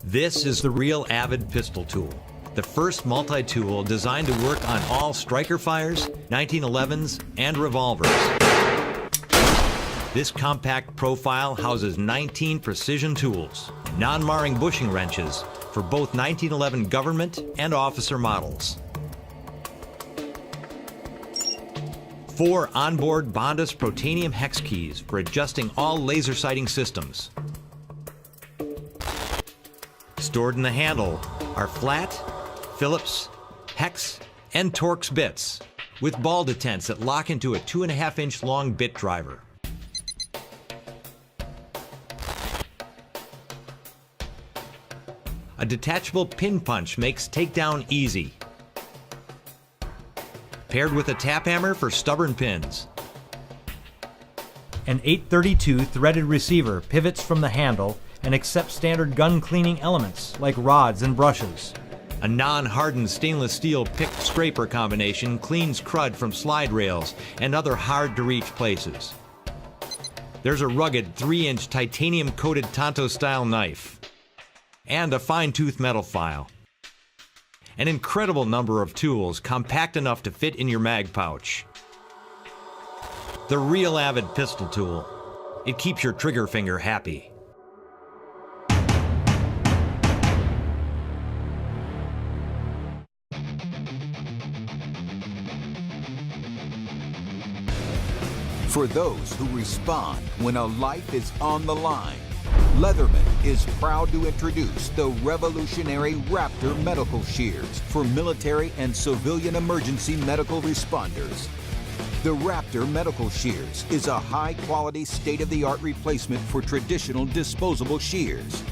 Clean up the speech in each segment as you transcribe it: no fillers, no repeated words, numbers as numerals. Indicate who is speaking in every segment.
Speaker 1: This is the real Avid pistol tool, the first multi-tool designed to work on all striker fires, 1911s, and revolvers. This compact profile houses 19 precision tools, non-marring bushing wrenches for both 1911 government and officer models. 4 onboard Bondus Protanium hex keys for adjusting all laser sighting systems. Stored in the handle are flat, Phillips, hex, and Torx bits with ball detents that lock into a 2.5-inch long bit driver. A detachable pin punch makes takedown easy. Paired with a tap hammer for stubborn pins. An 832 threaded receiver pivots from the handle and accepts standard gun cleaning elements like rods and brushes. A non-hardened stainless steel picked scraper combination cleans crud from slide rails and other hard-to-reach places. There's a rugged 3-inch titanium-coated Tonto-style knife. And a fine-tooth metal file. An incredible number of tools compact enough to fit in your mag pouch. The real Avid pistol tool. It keeps your trigger finger happy.
Speaker 2: For those who respond when a life is on the line, Leatherman is proud to introduce the revolutionary Raptor medical shears for military and civilian emergency medical responders. The Raptor medical shears is a high-quality, state-of-the-art replacement for traditional disposable shears.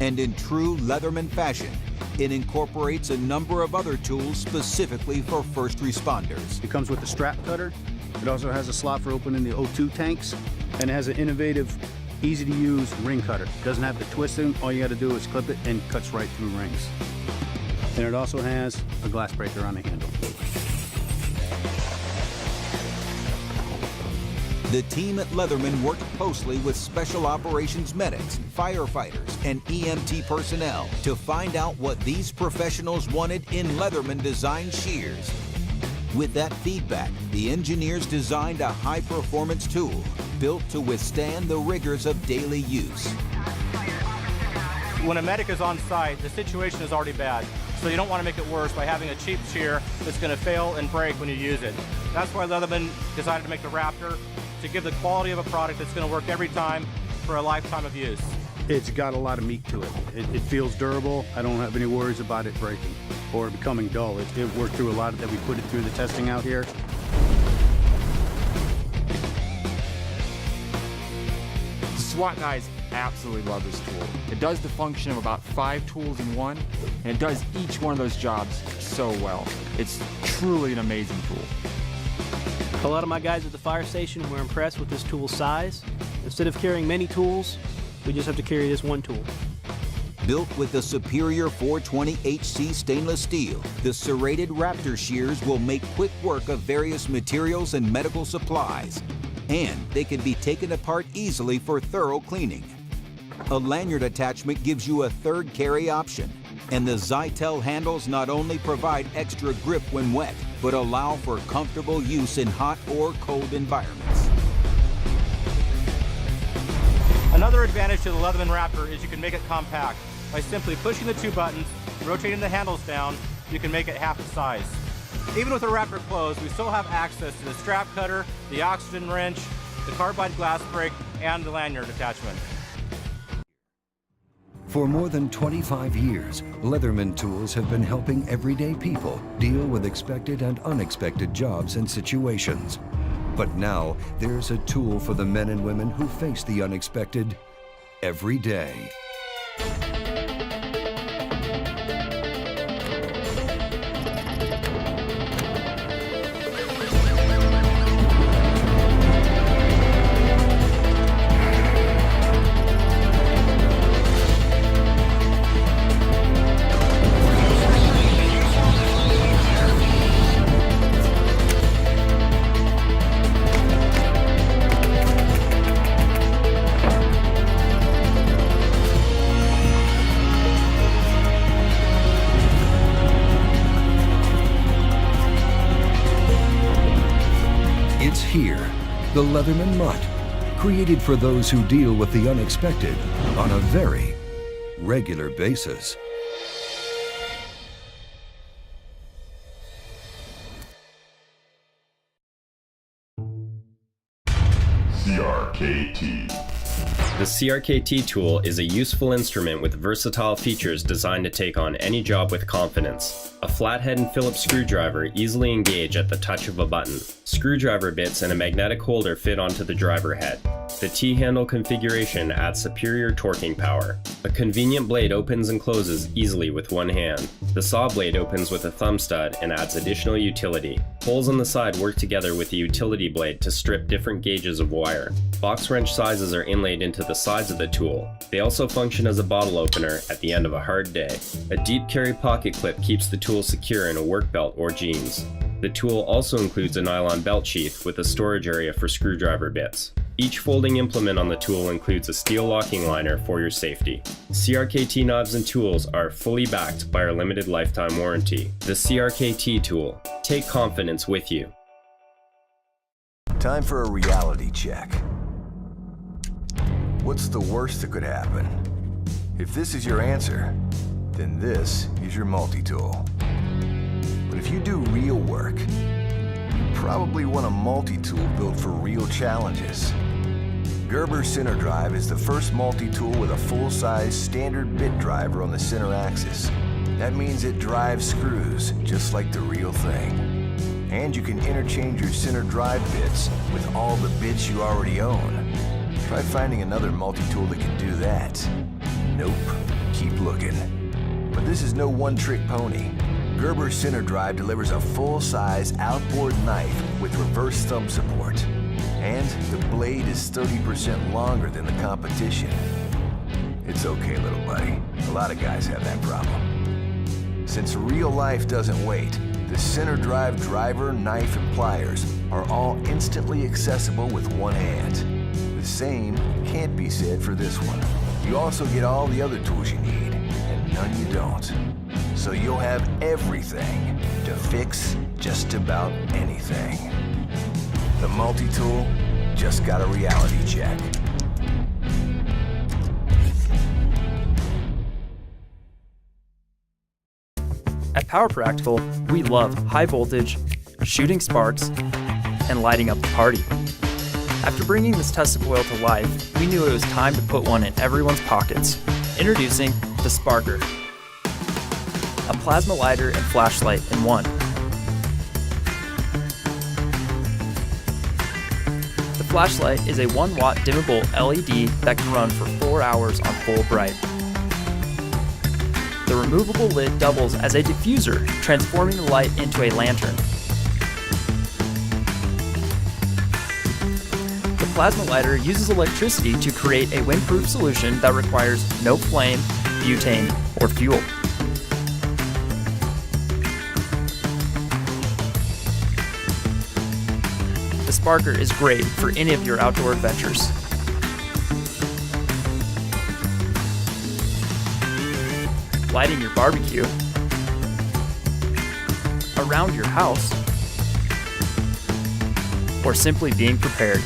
Speaker 2: And in true Leatherman fashion, it incorporates a number of other tools specifically for first responders.
Speaker 3: It comes with a strap cutter. It also has a slot for opening the O2 tanks, and it has an innovative, easy-to-use ring cutter. It doesn't have the twisting. All you got to do is clip it and it cuts right through rings. And it also has a glass breaker on the handle.
Speaker 2: The team at Leatherman worked closely with special operations medics, firefighters, and EMT personnel to find out what these professionals wanted in Leatherman-designed shears. With that feedback, the engineers designed a high-performance tool built to withstand the rigors of daily use.
Speaker 4: When a medic is on site, the situation is already bad, so you don't want to make it worse by having a cheap shear that's going to fail and break when you use it. That's why Leatherman decided to make the Raptor, to give the quality of a product that's going to work every time for a lifetime of use.
Speaker 3: It's got a lot of meat to it. It feels durable. I don't have any worries about it breaking or becoming dull. It worked through a lot of that. We put it through the testing out here.
Speaker 5: The SWAT guys absolutely love this tool. It does the function of about 5 tools in one, and it does each one of those jobs so well. It's truly an amazing tool.
Speaker 6: A lot of my guys at the fire station were impressed with this tool's size. Instead of carrying many tools, we just have to carry this one tool.
Speaker 2: Built with the superior 420HC stainless steel, the serrated Raptor shears will make quick work of various materials and medical supplies. And they can be taken apart easily for thorough cleaning. A lanyard attachment gives you a third carry option. And the Zytel handles not only provide extra grip when wet, but allow for comfortable use in hot or cold environments.
Speaker 4: Another advantage to the Leatherman Raptor is you can make it compact. By simply pushing the 2 buttons, rotating the handles down, you can make it half the size. Even with the Raptor closed, we still have access to the strap cutter, the oxygen wrench, the carbide glass break, and the lanyard attachment.
Speaker 7: For more than 25 years, Leatherman tools have been helping everyday people deal with expected and unexpected jobs and situations. But now, there's a tool for the men and women who face the unexpected every day. here, the Leatherman Mutt, created for those who deal with the unexpected on a very regular basis.
Speaker 8: CRKT. The CRKT tool is a useful instrument with versatile features designed to take on any job with confidence. A flathead and Phillips screwdriver easily engage at the touch of a button. Screwdriver bits and a magnetic holder fit onto the driver head. The T-handle configuration adds superior torquing power. A convenient blade opens and closes easily with one hand. The saw blade opens with a thumb stud and adds additional utility. Holes on the side work together with the utility blade to strip different gauges of wire. Box wrench sizes are inlaid into the sides of the tool. They also function as a bottle opener at the end of a hard day. A deep carry pocket clip keeps the tool secure in a work belt or jeans. The tool also includes a nylon belt sheath with a storage area for screwdriver bits. Each folding implement on the tool includes a steel locking liner for your safety. CRKT knobs and tools are fully backed by our limited lifetime warranty. The CRKT tool. Take confidence with you.
Speaker 9: Time for a reality check. What's the worst that could happen? If this is your answer, then this is your multi-tool. But if you do real work, you probably want a multi-tool built for real challenges. Gerber Center Drive is the first multi-tool with a full-size standard bit driver on the center axis. That means it drives screws just like the real thing. And you can interchange your center drive bits with all the bits you already own. Try finding another multi-tool that can do that. Nope. Keep looking. But this is no one-trick pony. Gerber Center Drive delivers a full-size outboard knife with reverse thumb support. And the blade is 30% longer than the competition. It's okay, little buddy. A lot of guys have that problem. Since real life doesn't wait, the Center Drive driver, knife, and pliers are all instantly accessible with one hand. The same can't be said for this one. You also get all the other tools you need, and none you don't. So you'll have everything to fix just about anything. The multi-tool just got a reality check.
Speaker 10: At Power Practical, we love high voltage, shooting sparks, and lighting up the party. After bringing this test of oil to life, we knew it was time to put one in everyone's pockets. Introducing the Sparker, a plasma lighter and flashlight in one. The flashlight is a 1 watt dimmable LED that can run for 4 hours on full bright. The removable lid doubles as a diffuser, transforming the light into a lantern. The plasma lighter uses electricity to create a windproof solution that requires no flame, butane, or fuel. The Sparker is great for any of your outdoor adventures. Lighting your barbecue, around your house, or simply being prepared.